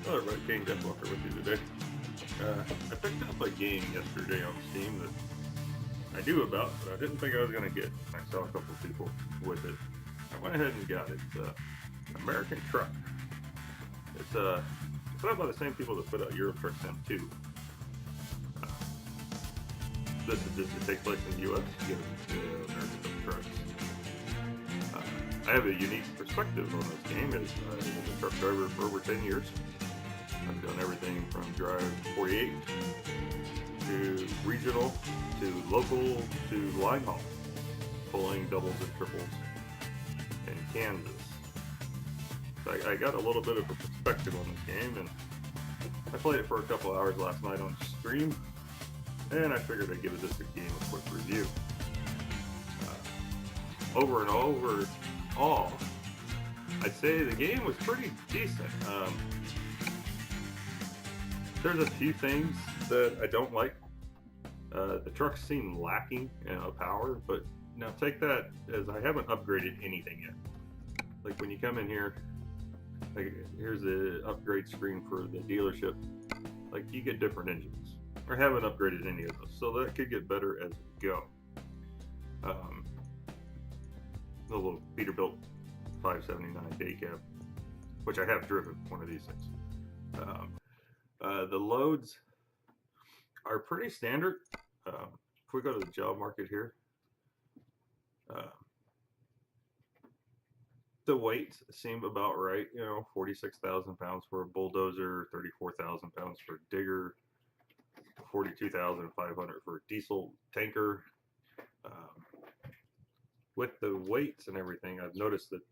Hello everybody, Kane Death Walker with you today. I picked up a game yesterday on Steam that I knew about, but I didn't think I was going to get. I saw a couple of people with it. I went ahead and got it. It's American Truck. It's put out by the same people that put out Euro Truck Sim 2. Uh, this takes place in the U.S. You get American trucks. I have a unique perspective on this game as I've been a truck driver for over 10 years. I've done everything from Drive 48 to regional to local to line haul, pulling doubles and triples in Kansas. So I got a little bit of a perspective on this game, and I played it for a couple hours last night on stream, and I figured I'd give this game a quick review. Over and over all, I'd say the game was pretty decent. There's a few things that I don't like. The trucks seem lacking in power, but now take that as I haven't upgraded anything yet. Like when you come in here, like here's the upgrade screen for the dealership. Like you get different engines. I haven't upgraded any of those, so that could get better as we go. The little Peterbilt 579 day cab, which I have driven one of these things. The loads are pretty standard. If we go to the job market here, the weights seem about right. 46,000 pounds for a bulldozer, 34,000 pounds for a digger, 42,500 for a diesel tanker. With the weights and everything, I've noticed that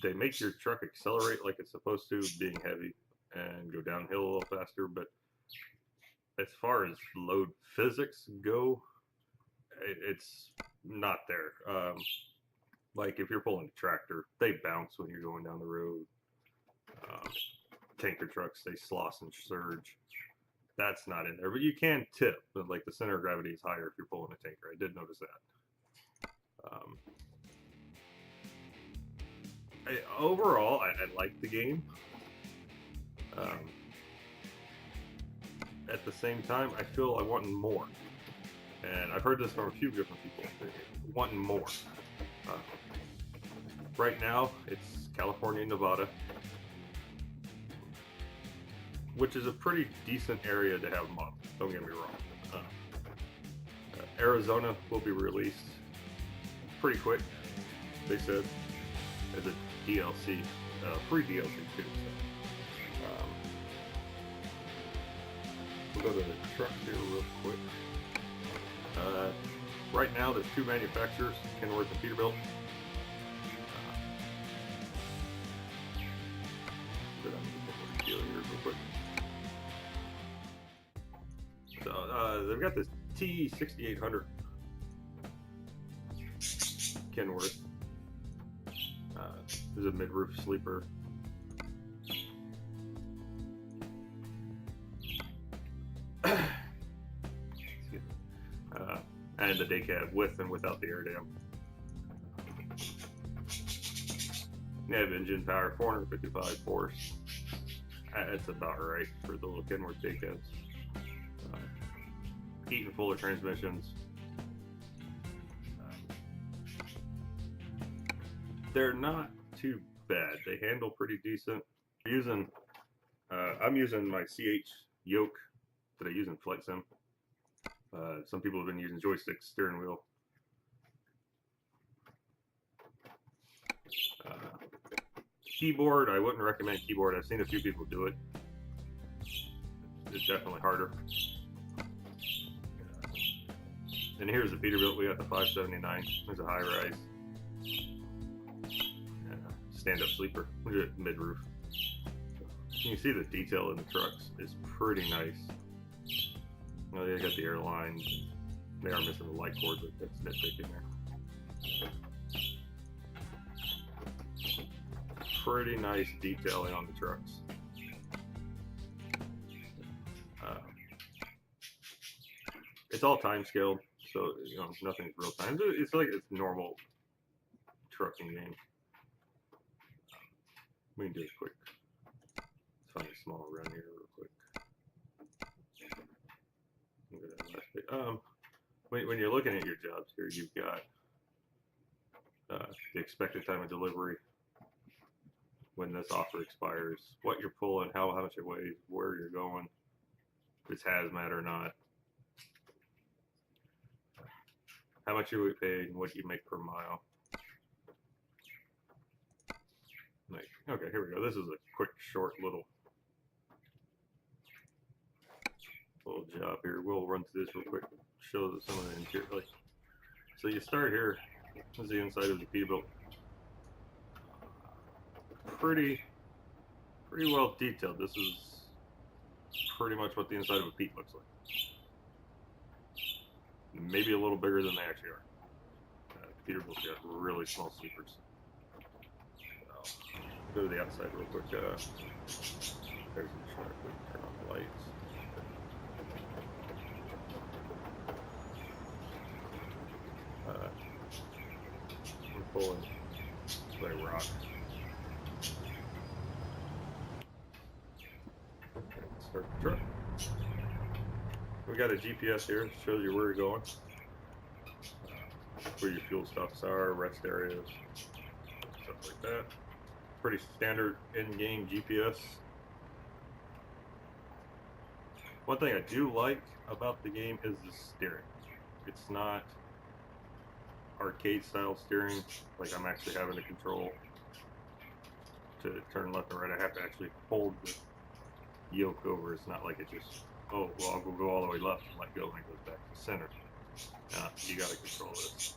they make your truck accelerate like it's supposed to, being heavy, and go downhill a little faster. But as far as load physics go, it's not there. Like if you're pulling a tractor, they bounce when you're going down the road. Tanker trucks, they slosh and surge. That's not in there, but you can tip. But like the center of gravity is higher if you're pulling a tanker. I did notice that. Overall, I like the game. At the same time, I feel I want more. And I've heard this from a few different people. Wanting more. Right now, it's California, Nevada, which is a pretty decent area to have models. Don't get me wrong. Arizona will be released pretty quick, they said, as a DLC, free DLC too. So, we'll go to the trucks here real quick. Right now, there's two manufacturers, Kenworth and Peterbilt. Here real quick. So they've got this T6800 Kenworth. There's a mid-roof sleeper. And the day cab with and without the air dam. They have engine power, 455 force. That's about right for the little Kenworth day cabs. Heat and Fuller transmissions. They're not too bad. They handle pretty decent. I'm using my CH yoke that I use in Flight Sim. Some people have been using joystick steering wheel. Keyboard, I wouldn't recommend keyboard. I've seen a few people do it. It's definitely harder. And here's the Peterbilt. We got the 579. There's a high rise. Stand-up sleeper. Look at mid-roof. You can see the detail in the trucks is pretty nice. Well, they got the airlines. They are missing the light cord, but that's nitpicking there. Pretty nice detailing on the trucks. It's all time scaled, so nothing's real time. It's like it's normal trucking game. We can do it quick. find a small run here real quick. When you're looking at your jobs here, you've got the expected time of delivery, when this offer expires, what you're pulling, how much it weighs, where you're going, if it's hazmat or not, how much you paid, and what you make per mile. Like, okay, here we go. This is a quick, short little job here. We'll run through this real quick, show some of the interior. Like, so you start here. This is the inside of the Peterbilt. Pretty well detailed. This is pretty much what the inside of a Pete looks like. Maybe a little bigger than they actually are. Peterbilt's got really small sleepers. Go to the outside real quick. There's the truck. Turn on the lights. We're pulling clay rock. Start the truck. We got a GPS here. Shows you where you're going, where your fuel stops are, rest areas, stuff like that. Pretty standard in-game GPS. One thing I do like about the game is the steering. It's not arcade style steering, like I'm actually having to control to turn left and right. I have to actually hold the yoke over. It's not like it just, oh, well, I'll go all the way left and let go and it goes back to center. You got to control this.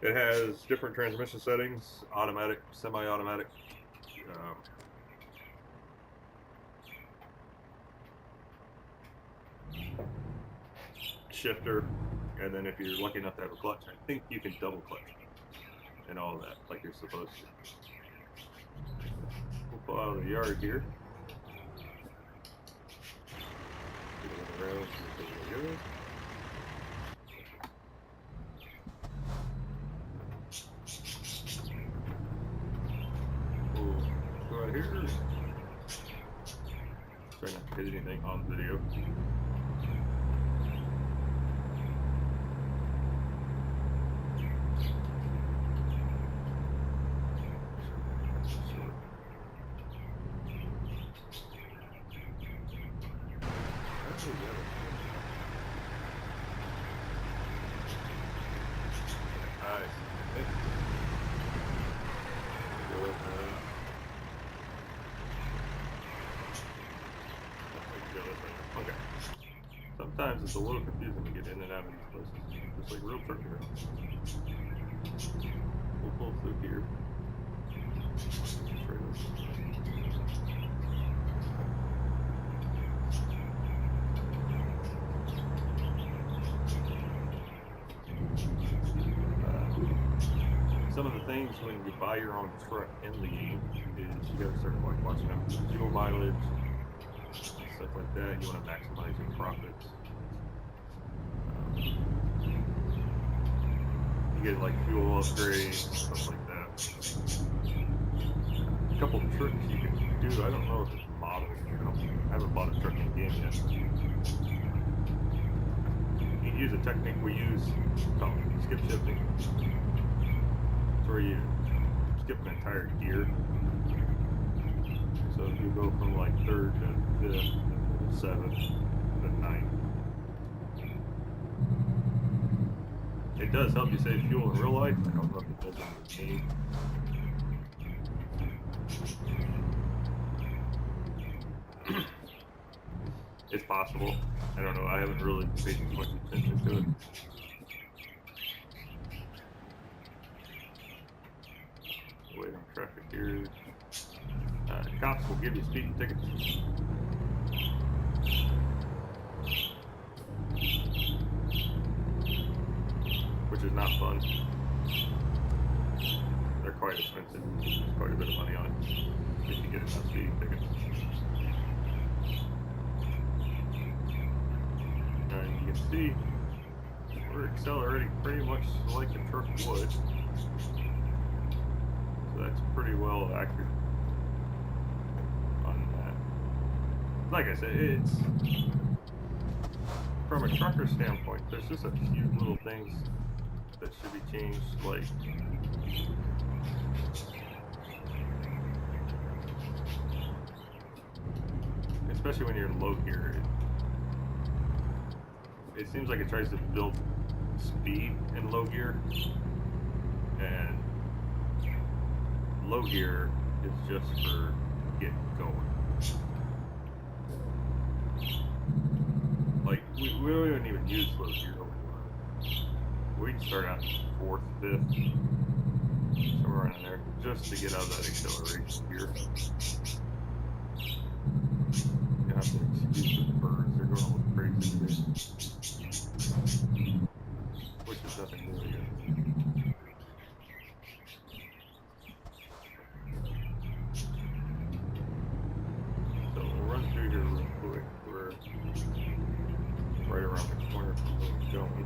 It has different transmission settings: automatic, semi-automatic. Shifter, and then if you're lucky enough to have a clutch, I think you can double clutch and all that like you're supposed to. We'll pull out of the yard here. We'll go out here. Try not to hit anything on video. Okay. Sometimes it's a little confusing to get in and out of these places, just like real truck routes. We'll pull through here. Some of the things when you buy your own truck in the game is you gotta start like watching out for fuel mileage, stuff like that. You want to maximize your profits. You get like fuel upgrades, stuff like that. A couple of tricks you can do. I don't know if it's modeled. I haven't bought a truck in the game yet. You can use a technique we use called skip shifting. Where you skip an entire gear. So you go from like third to fifth, to seventh, to ninth. It does help you save fuel in real life. I don't know if it does in the game. It's possible. I don't know. I haven't really paid too much attention to it. Wait on traffic here. Cops will give you speeding tickets. Which is not fun. They're quite expensive. There's quite a bit of money on it if you get enough speeding tickets. And you can see we're accelerating pretty much like a truck would. That's pretty well accurate on that. Like I said, it's from a trucker standpoint, there's just a few little things that should be changed, like especially when you're in low gear, it seems like it tries to build speed in low gear, and low gear is just for getting going. Like, we don't even use low gear. We'd start out in 4th, 5th, somewhere around there, just to get out of that acceleration gear. You have to excuse the birds, they're going all crazy today. Which is nothing really good. So we'll run through here real quick. We're right around the corner from where we're going.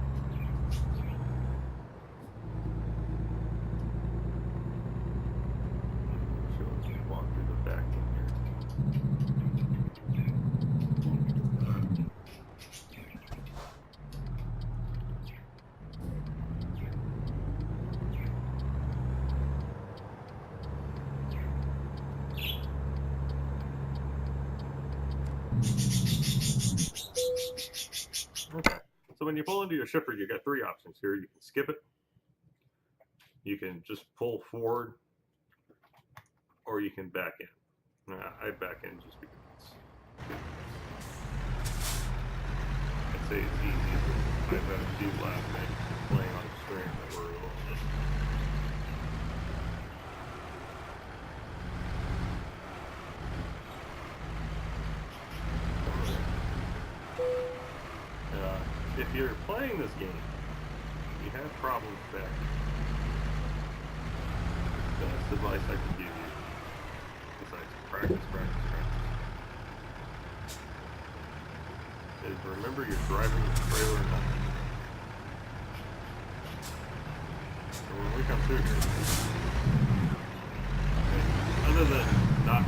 So let's walk through the back in here. Okay, so when you pull into your shipper, you got 3 options here. You can skip it, you can just pull forward, or you can back in. I back in just because I'd say it's easy, but I've had a few last night playing on stream that were a little bit. If you're playing this game, you have problems back. The best advice I can give you, besides practice, is remember you're driving the trailer now. So when we come through here, other than not,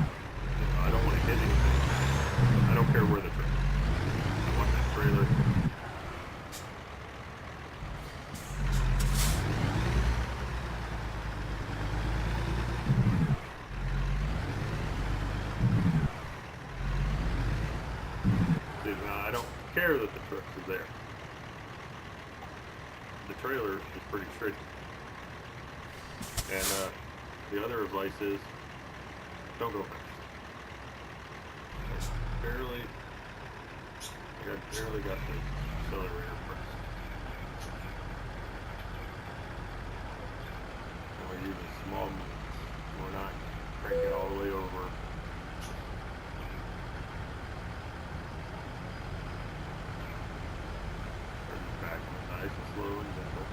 I don't want to hit anything. I don't care where the trailer. I want that trailer. I don't care that the truck is there. The trailer is pretty tricky. And the other advice is, don't go fast. I barely got the accelerator pressed. And we're using small movements. We're not cranking all the way over. Nice and slow and gentle.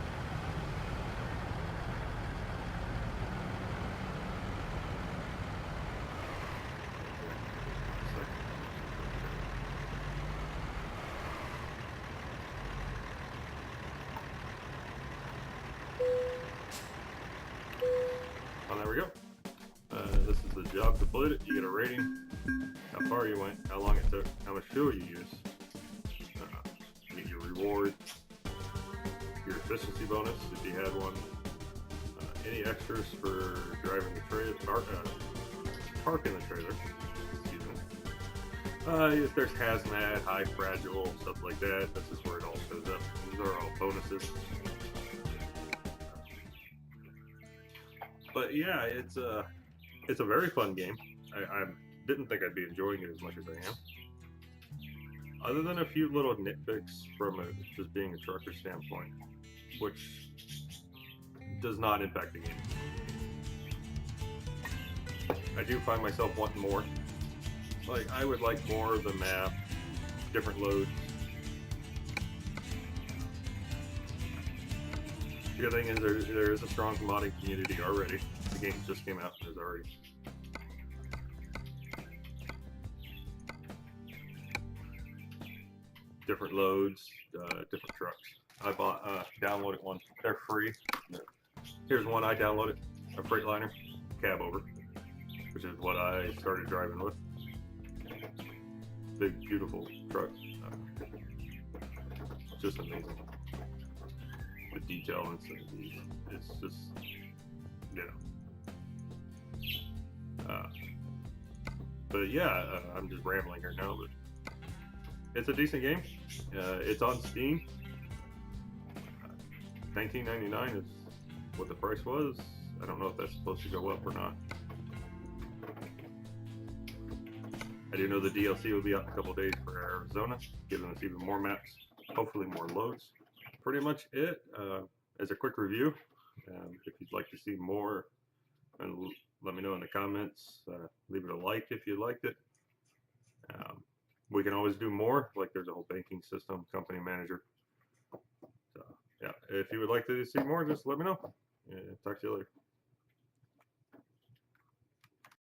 Oh, there we go. This is the job completed. You get a rating, how far you went, how long it took, how much fuel you used. You get your reward, your efficiency bonus if you had one, any extras for driving the trailer, parking the trailer, excuse me. If there's hazmat, high fragile, stuff like that, this is where it all shows up. These are all bonuses. But yeah, it's a very fun game. I didn't think I'd be enjoying it as much as I am. Other than a few little nitpicks from just being a trucker standpoint, which does not impact the game. I do find myself wanting more. Like, I would like more of the map, different loads. The other thing is there is a strong modding community already. The game just came out and there's already different loads, different trucks. I downloaded one. They're free. Here's one I downloaded, a Freightliner. cab over, which is what I started driving with. Big, beautiful truck. Just amazing. The detail and some of these, it's just, you know. But yeah, I'm just rambling here now, but it's a decent game. It's on Steam. $19.99 is what the price was. I don't know if that's supposed to go up or not. I do know the DLC will be out in a couple days for Arizona, giving us even more maps, hopefully more loads. Pretty much it. As a quick review, if you'd like to see more, and let me know in the comments. Leave it a like if you liked it. We can always do more, like there's a whole banking system, company manager. So yeah, if you would like to see more, just let me know. Talk to you later.